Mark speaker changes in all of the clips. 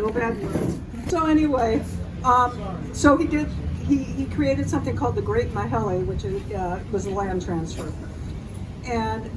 Speaker 1: No bad words. So anyway, so he created something called the Great Mahele, which was a land transfer. And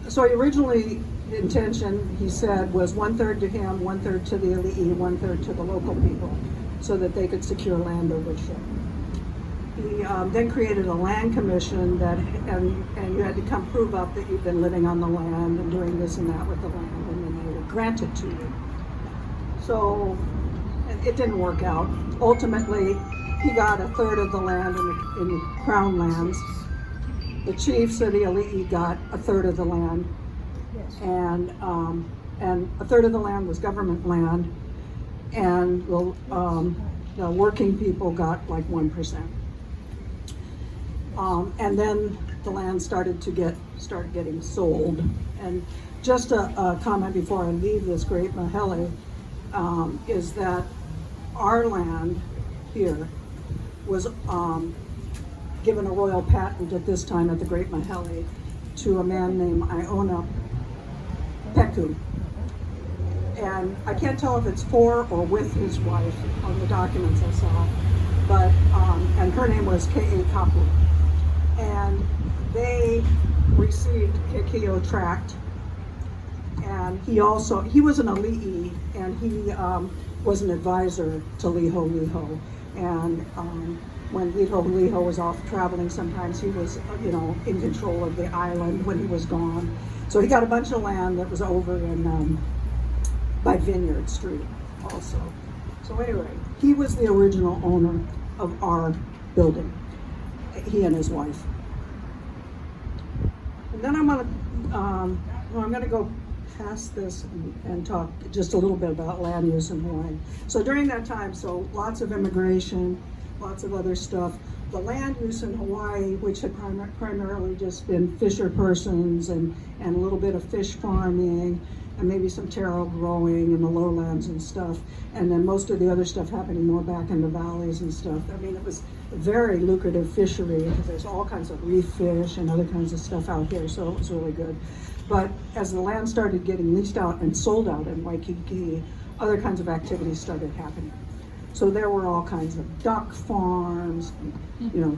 Speaker 1: so he originally, the intention, he said, was 1/3 to him, 1/3 to the Ali'i, 1/3 to the local people, so that they could secure land ownership. He then created a land commission and you had to come prove up that you've been living on the land and doing this and that with the land, and then they would grant it to you. So it didn't work out. Ultimately, he got 1/3 of the land in the crown lands. The chiefs of the Ali'i got 1/3 of the land, and 1/3 of the land was government land, and the working people got like 1%. And then the land started getting sold. And just a comment before I leave this Great Mahele is that our land here was given a royal patent at this time at the Great Mahele to a man named Iona Peku. And I can't tell if it's for or with his wife on the documents I saw, but and her name was K.A. Kapu. And they received Kekio Tract, and he was an Ali'i, and he was an advisor to Liho. And when Liho was off traveling, sometimes he was, in control of the island when he was gone. So he got a bunch of land that was over in by Vineyard Street also. So anyway, he was the original owner of our building. He and his wife. And then I'm going to go past this and talk just a little bit about land use in Hawaii. So during that time, so lots of immigration, lots of other stuff. The land use in Hawaii, which had primarily just been fisher persons and a little bit of fish farming, and maybe some taro growing in the lowlands and stuff, and then most of the other stuff happening more back in the valleys and stuff. I mean, it was a very lucrative fishery because there's all kinds of reef fish and other kinds of stuff out here, so it was really good. But as the land started getting leased out and sold out in Waikiki, other kinds of activities started happening. So there were all kinds of duck farms,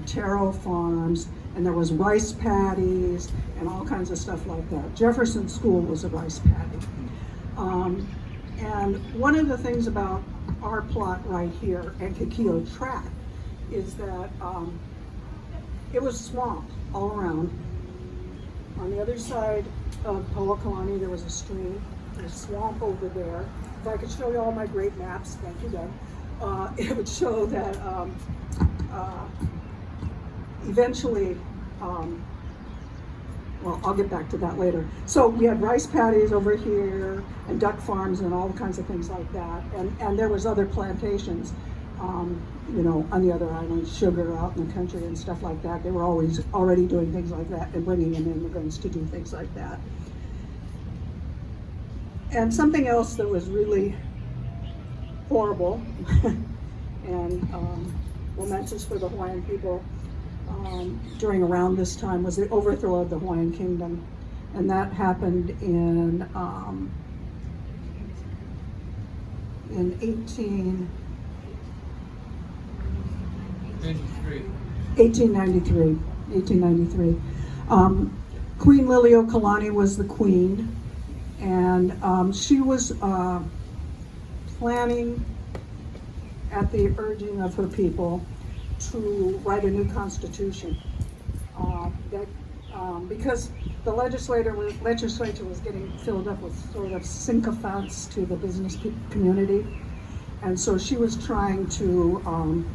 Speaker 1: taro farms, and there was rice paddies and all kinds of stuff like that. Jefferson School was a rice paddy. And one of the things about our plot right here and Kekio Tract is that it was swamp all around. On the other side of Ho'okalani, there was a stream. There's swamp over there. If I could show you all my great maps, thank you, Doug. It would show that eventually, well, I'll get back to that later. So we had rice paddies over here and duck farms and all kinds of things like that. And there was other plantations, on the other islands, sugar out in the country and stuff like that. They were always already doing things like that and bringing in immigrants to do things like that. And something else that was really horrible and momentous for the Hawaiian people during around this time was the overthrow of the Hawaiian Kingdom, and that happened in 1893. Queen Liliuokalani was the queen, and she was planning, at the urging of her people, to write a new constitution. Because the legislature was getting filled up with sort of sycophants to the business community, and so she was trying to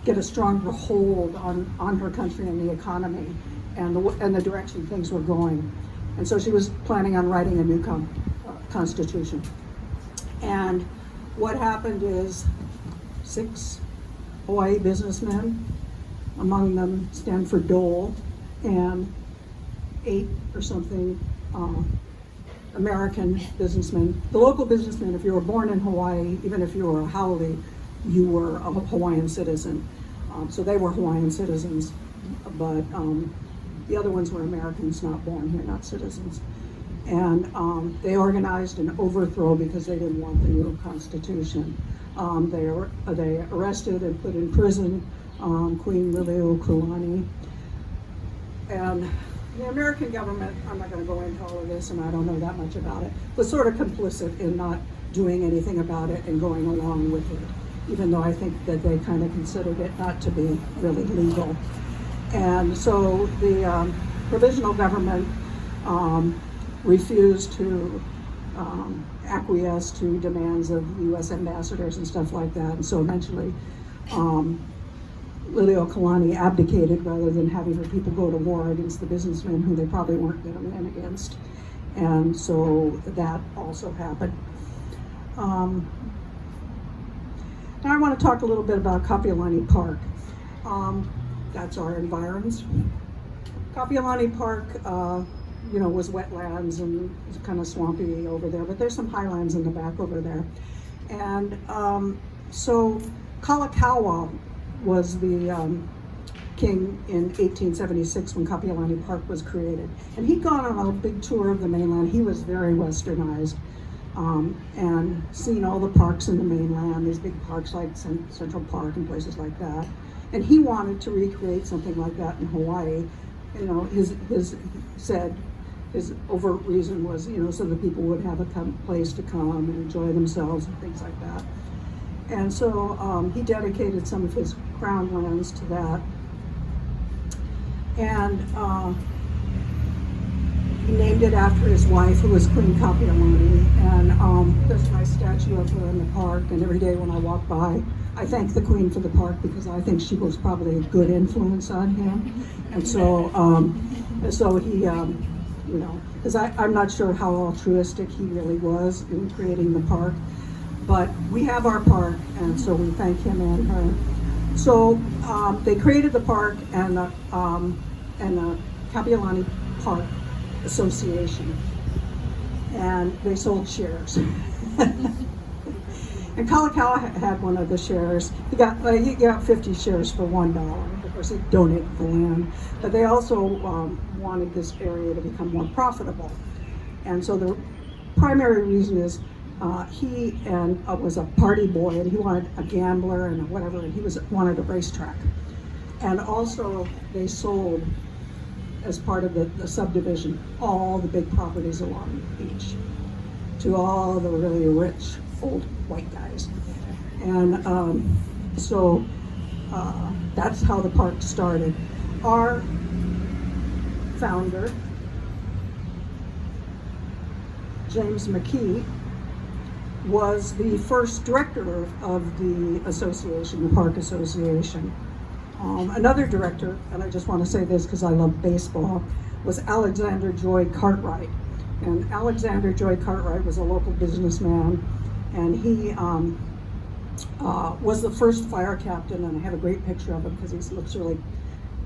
Speaker 1: get a stronger hold on her country and the economy and the direction things were going. And so she was planning on writing a new constitution. And what happened is 6 Hawaii businessmen, among them Stanford Dole, and 8 or something American businessmen. The local businessmen, if you were born in Hawaii, even if you were a haole, you were a Hawaiian citizen. So they were Hawaiian citizens, but the other ones were Americans not born here, not citizens. And they organized an overthrow because they didn't want the new constitution. They arrested and put in prison Queen Liliuokalani. And the American government, I'm not going to go into all of this and I don't know that much about it, was sort of complicit in not doing anything about it and going along with it, even though I think that they kind of considered it not to be really legal. And so the provisional government refused to acquiesce to demands of U.S. ambassadors and stuff like that. And so eventually Liliuokalani abdicated rather than having her people go to war against the businessmen who they probably weren't going to win against. And so that also happened. Now I want to talk a little bit about Kapi'olani Park. That's our environs. Kapi'olani Park, was wetlands and it's kind of swampy over there, but there's some highlands in the back over there. And so Kalakaua was the king in 1876 when Kapi'olani Park was created. And he'd gone on a big tour of the mainland. He was very westernized and seen all the parks in the mainland, these big parks like Central Park and places like that. And he wanted to recreate something like that in Hawaii. His overt reason was, so that people would have a place to come and enjoy themselves and things like that. And so he dedicated some of his crown lands to that. And he named it after his wife, who was Queen Kapi'olani. And there's a nice statue of her in the park. And every day when I walk by, I thank the Queen for the park because I think she was probably a good influence on him. And so, he, because I'm not sure how altruistic he really was in creating the park. But we have our park, and so we thank him and her. So they created the park and the Kapi'olani Park Association, and they sold shares. And Kalakaua had one of the shares. He got 50 shares for $1. Of course, he donated the land, but they also wanted this area to become more profitable. And so the primary reason is he was a party boy, and he wanted a gambler and whatever, and he wanted a racetrack. And also, they sold, as part of the subdivision, all the big properties along the beach to all the really rich old white guys. And so that's how the park started. Our founder, James Makee, was the first director of the association, the Park Association. Another director, and I just want to say this because I love baseball, was Alexander Joy Cartwright. And Alexander Joy Cartwright was a local businessman, and he was the first fire captain, and I have a great picture of him because he looks really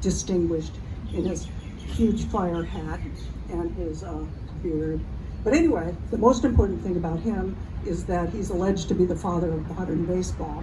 Speaker 1: distinguished in his huge fire hat and his beard. But anyway, the most important thing about him is that he's alleged to be the father of modern baseball.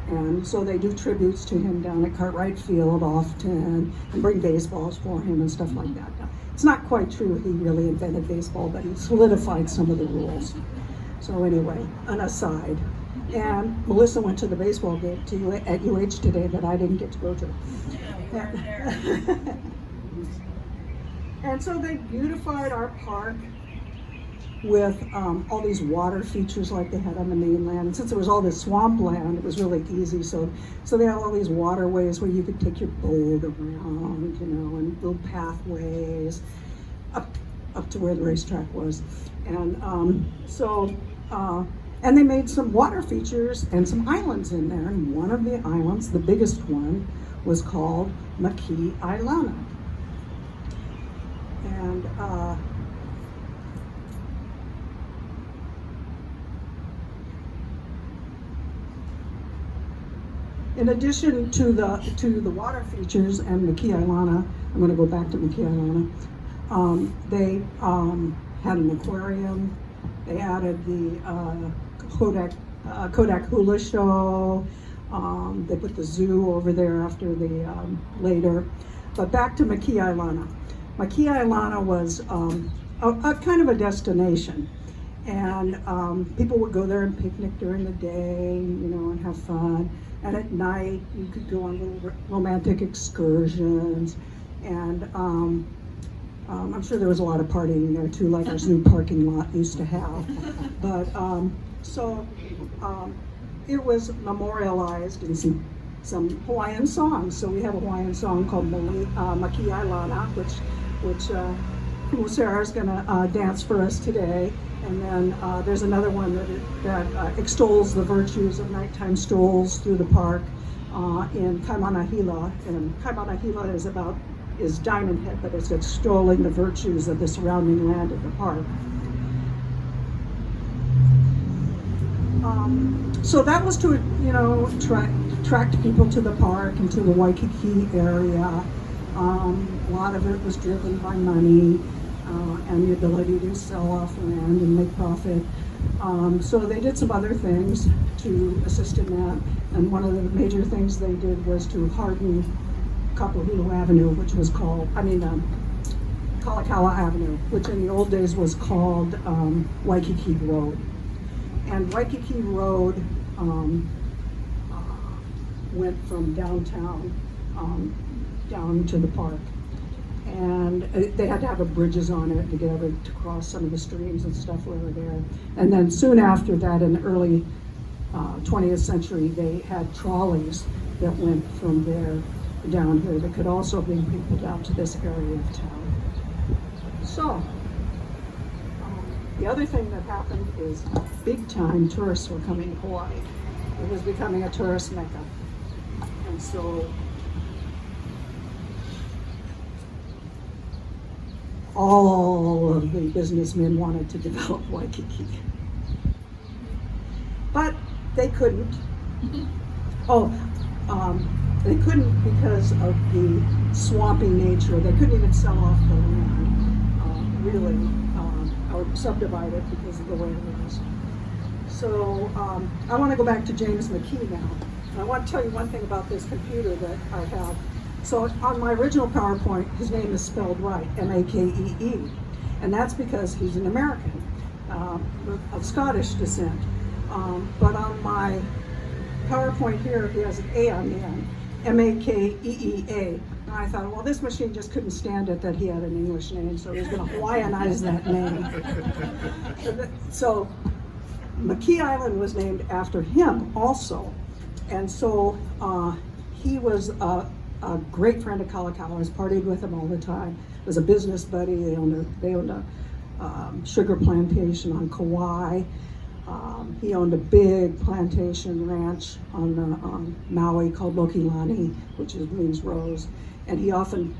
Speaker 1: And so they do tributes to him down at Cartwright Field often and bring baseballs for him and stuff like that. Now, it's not quite true he really invented baseball, but he solidified some of the rules. So anyway, an aside. And Melissa went to the baseball game at UH today that I didn't get to go to. And so they beautified our park with all these water features like they had on the mainland. And since there was all this swampland, it was really easy. So they had all these waterways where you could take your boat around, and build pathways up to where the racetrack was. And and they made some water features and some islands in there. And one of the islands, the biggest one, was called Makee Ailana. And in addition to the water features and Makee Ailana, I'm going to go back to Makee Ailana. They had an aquarium. They added the Kodak Hula show. They put the zoo over there after later. But back to Makee Ailana. Makee Ailana was a kind of a destination. And people would go there and picnic during the day, and have fun. And at night, you could go on little romantic excursions. And I'm sure there was a lot of partying there too, like our zoo parking lot used to have. But it was memorialized in some Hawaiian songs. So we have a Hawaiian song called Makee Ailana, which Sarah is going to dance for us today. And then there's another one that extols the virtues of nighttime strolls through the park in Kaimanahila. And Kaimanahila is Diamond Head, but it's extolling the virtues of the surrounding land of the park. So that was to, attract people to the park and to the Waikiki area. A lot of it was driven by money and the ability to sell off land and make profit. So they did some other things to assist in that. And one of the major things they did was to harden Kapahulu Avenue, which was Kalakaua Avenue, which in the old days was called Waikiki Road. And Waikiki Road went from downtown down to the park. And they had to have bridges on it to get over to cross some of the streams and stuff that were there. And then soon after that, in the early 20th century, they had trolleys that went from there down here that could also bring people down to this area of town. So, the other thing that happened is big time tourists were coming to Hawaii. It was becoming a tourist mecca. And so all of the businessmen wanted to develop Waikiki. But they couldn't. They couldn't because of the swampy nature. They couldn't even sell off the land, really, or subdivide it because of the way it was. So I want to go back to James Makee now. I want to tell you one thing about this computer that I have. So on my original PowerPoint, his name is spelled right, Makee. And that's because he's an American of Scottish descent. But on my PowerPoint here, he has an A on the end, Makeea. And I thought, well, this machine just couldn't stand it that he had an English name, so he was going to Hawaiianize that name. So Makee Island was named after him also. And so he was a great friend of Kalakaua. I was partied with him all the time. Was a business buddy. They owned a sugar plantation on Kauai. He owned a big plantation ranch on Maui called Lokilani, which means rose. And he often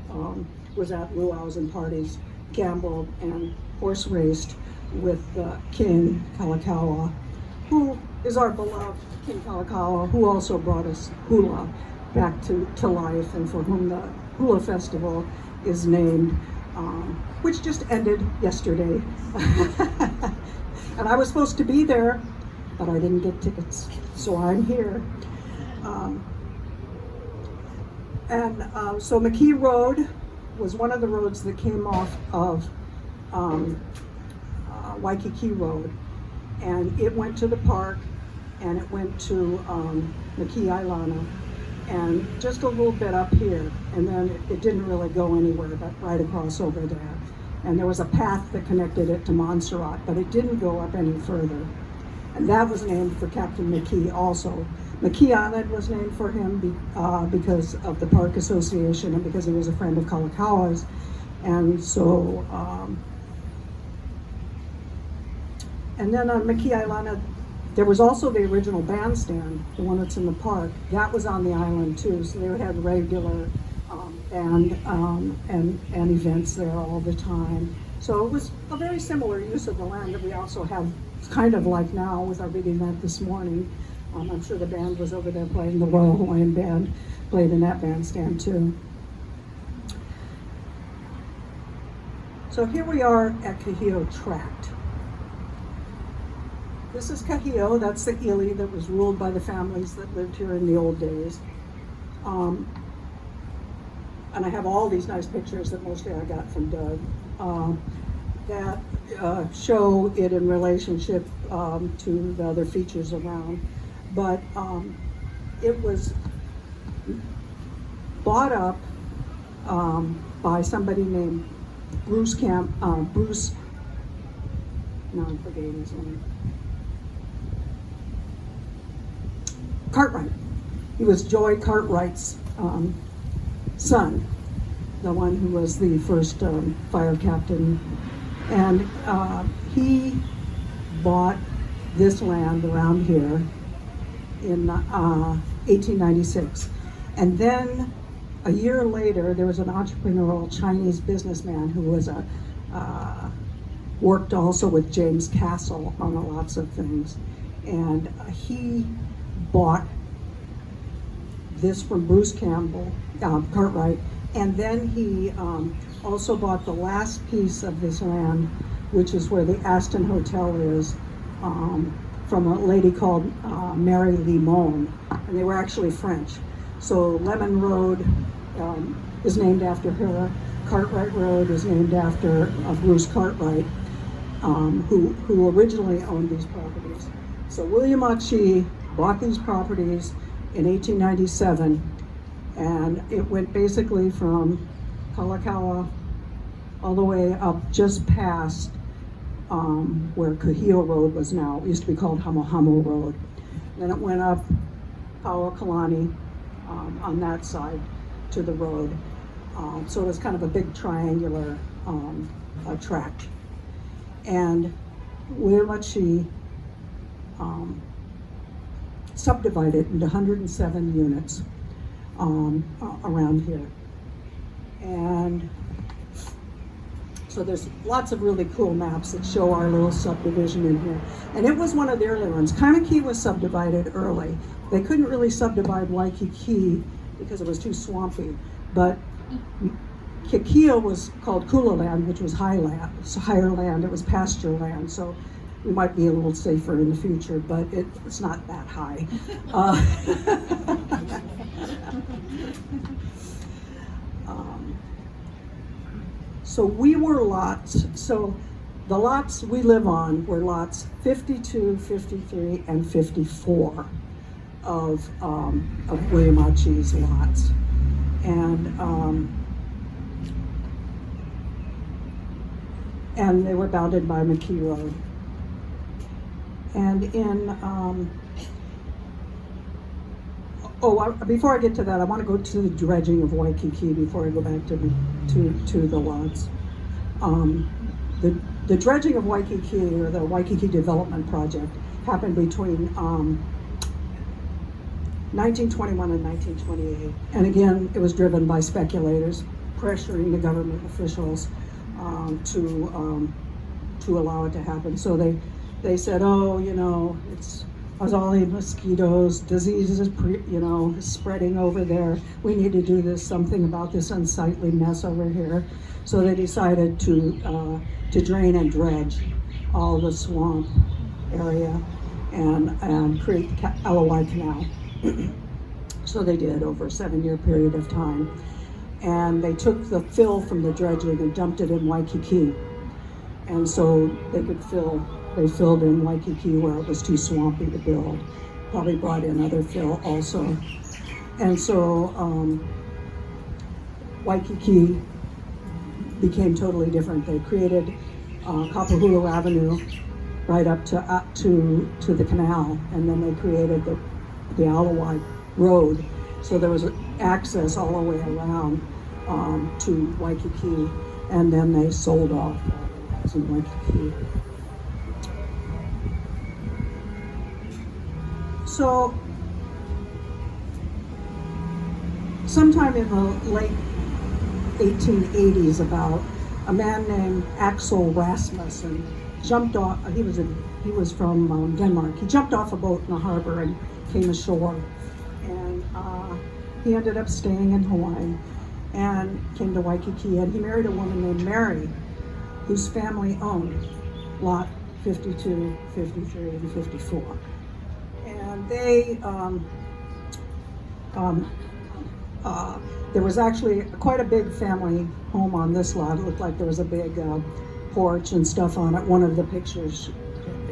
Speaker 1: was at luau's and parties, gambled and horse raced with King Kalakaua, who is our beloved King Kalakaua, who also brought us hula back to life, and for whom the hula festival is named, which just ended yesterday. And I was supposed to be there, but I didn't get tickets, so I'm here. So Makee Road was one of the roads that came off of Waikiki Road, and it went to the park, and it went to Makee Ailana, and just a little bit up here, and then it didn't really go anywhere but right across over there. And there was a path that connected it to Montserrat, but it didn't go up any further. And that was named for Captain Makee also. Makee Island was named for him because of the Park Association and because he was a friend of Kalakaua's. And so, and then on Makee Ailana, there was also the original bandstand, the one that's in the park. That was on the island too, so they would have regular band and events there all the time. So it was a very similar use of the land that we also have, kind of like now with our big event this morning. I'm sure the band was over there playing, the Royal Hawaiian Band played in that bandstand too. So here we are at Kahio Tract. This is Kahio, that's the ili that was ruled by the families that lived here in the old days. And I have all these nice pictures that mostly I got from Doug. that show it in relationship to the other features around. But it was bought up by somebody named Bruce, no, I'm forgetting his name, Cartwright. He was Joy Cartwright's son, the one who was the first fire captain. And he bought this land around here in 1896. And then a year later, there was an entrepreneurial Chinese businessman who was worked also with James Castle on lots of things. And he bought this from Bruce Cartwright, and then he also bought the last piece of this land, which is where the Aston Hotel is, from a lady called Mary Limon, and they were actually French. So Lemon Road is named after her. Cartwright Road is named after Bruce Cartwright, who originally owned these properties. So William Makee bought these properties in 1897, and it went basically from Kalakaua all the way up just past where Kahio Road was now. It used to be called Hamohamo Road. Then it went up Pauakalani on that side to the road. So it was kind of a big triangular tract. And William Makee subdivided into 107 units around here. And so there's lots of really cool maps that show our little subdivision in here. And it was one of the early ones. Kaimaki was subdivided early. They couldn't really subdivide Waikiki because it was too swampy. But Kikio was called Kula land, which was high land, so higher land. It was pasture land. So we might be a little safer in the future, but it's not that high. So we were lots. So the lots we live on were lots 52, 53, and 54 of William Makee's lots. And they were bounded by Makee Road. And before I get to that, I want to go to the dredging of Waikiki before I go back to the lots. The dredging of Waikiki, or the Waikiki Development Project, happened between 1921 and 1928. And again, it was driven by speculators pressuring the government officials to allow it to happen. So they said, oh, it's all the mosquitoes, diseases, spreading over there. We need to do something about this unsightly mess over here. So they decided to drain and dredge all the swamp area and create the LOI Canal. So they did over a 7-year period of time. And they took the fill from the dredging and dumped it in Waikiki. And so they filled in Waikiki where it was too swampy to build. Probably brought in other fill also. And so Waikiki became totally different. They created Kapahulu Avenue right up to the canal, and then they created the Alawai Road. So there was access all the way around to Waikiki, and then they sold off in Waikiki. So sometime in the late 1880s, about, a man named Axel Rasmussen jumped off. He was from Denmark. He jumped off a boat in the harbor and came ashore, and he ended up staying in Hawaii and came to Waikiki, and he married a woman named Mary, whose family owned lot 52, 53, and 54. And they, there was actually quite a big family home on this lot. It looked like there was a big porch and stuff on it. One of the pictures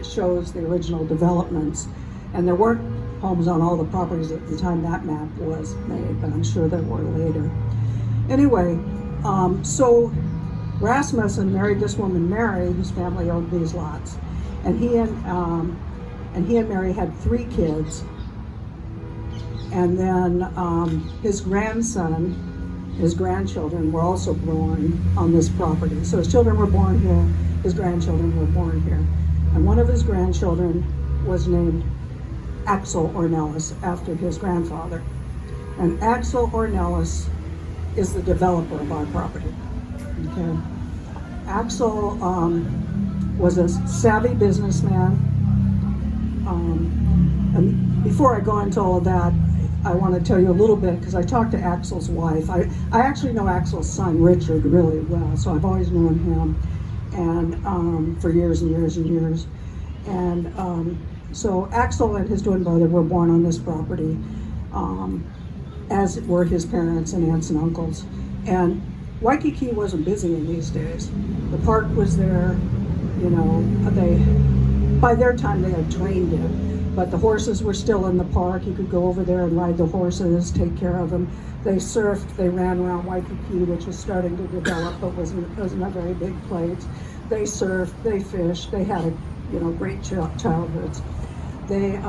Speaker 1: shows the original developments, and there weren't homes on all the properties at the time that map was made, but I'm sure there were later. Anyway, so Rasmussen married this woman, Mary, whose family owned these lots, and he and Mary had 3 kids, and then his grandchildren were also born on this property. So his children were born here, his grandchildren were born here, and one of his grandchildren was named Axel Ornelas after his grandfather, and Axel Ornelas is the developer of our property. Okay, Axel was a savvy businessman. And before I go into all of that, I want to tell you a little bit, because I talked to Axel's wife. I actually know Axel's son, Richard, really well, so I've always known him, and for years and years and years. And so Axel and his twin brother were born on this property, as were his parents and aunts and uncles. And Waikiki wasn't busy in these days. The park was there, you know, by their time they had drained it, but the horses were still in the park. You could go over there and ride the horses, take care of them. They surfed, they ran around Waikiki, which was starting to develop, but wasn't a very big place. They surfed, they fished, they had great childhoods. The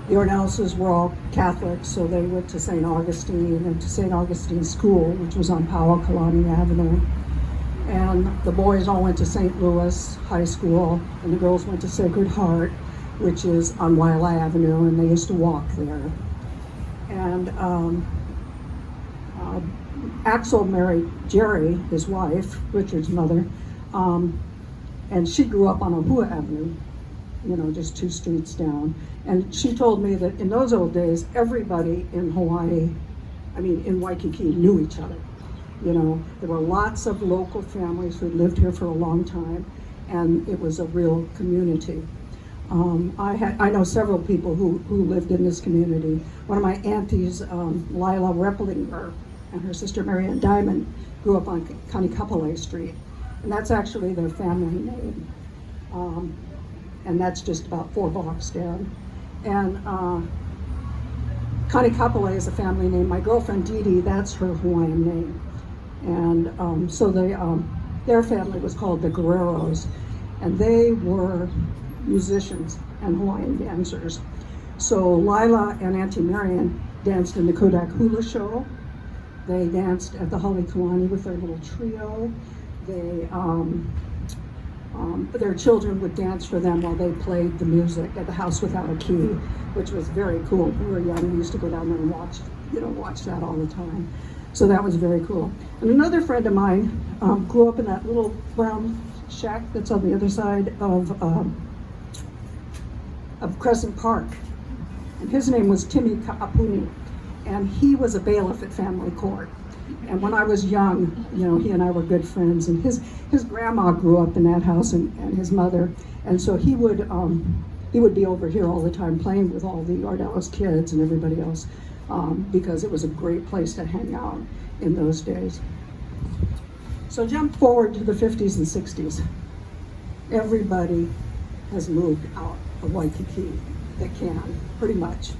Speaker 1: Ornelses were all Catholics, so they went to St. Augustine and to St. Augustine School, which was on Powell-Kalani Avenue. And the boys all went to St. Louis High School, and the girls went to Sacred Heart, which is on Wailea Avenue, and they used to walk there. And Axel married Jerry, his wife, Richard's mother, and she grew up on Ohua Avenue, just 2 streets down. And she told me that in those old days, everybody in in Waikiki knew each other. There were lots of local families who lived here for a long time, and it was a real community. I know several people who lived in this community. One of my aunties, Lila Repplinger, and her sister Marianne Diamond grew up on Kanikapale Street, and that's actually their family name. And that's just about 4 blocks down. And Kanikapale is a family name. My girlfriend Dee Dee, that's her Hawaiian name. And so their family was called the Guerreros, and they were musicians and Hawaiian dancers. So Lila and Auntie Marian danced in the Kodak Hula Show. They danced at the Halekulani with their little trio. Their children would dance for them while they played the music at the House Without a Key, which was very cool. We were young, we used to go down there and watch that all the time. So that was very cool. And another friend of mine grew up in that little brown shack that's on the other side of Crescent Park. And his name was Timmy Kaapuni, and he was a bailiff at Family Court. And when I was young, he and I were good friends, and his grandma grew up in that house, and his mother, and so he would be over here all the time playing with all the Ornelas kids and everybody else, because it was a great place to hang out in those days. So jump forward to the 50s and 60s. Everybody has moved out of Waikiki that can, pretty much.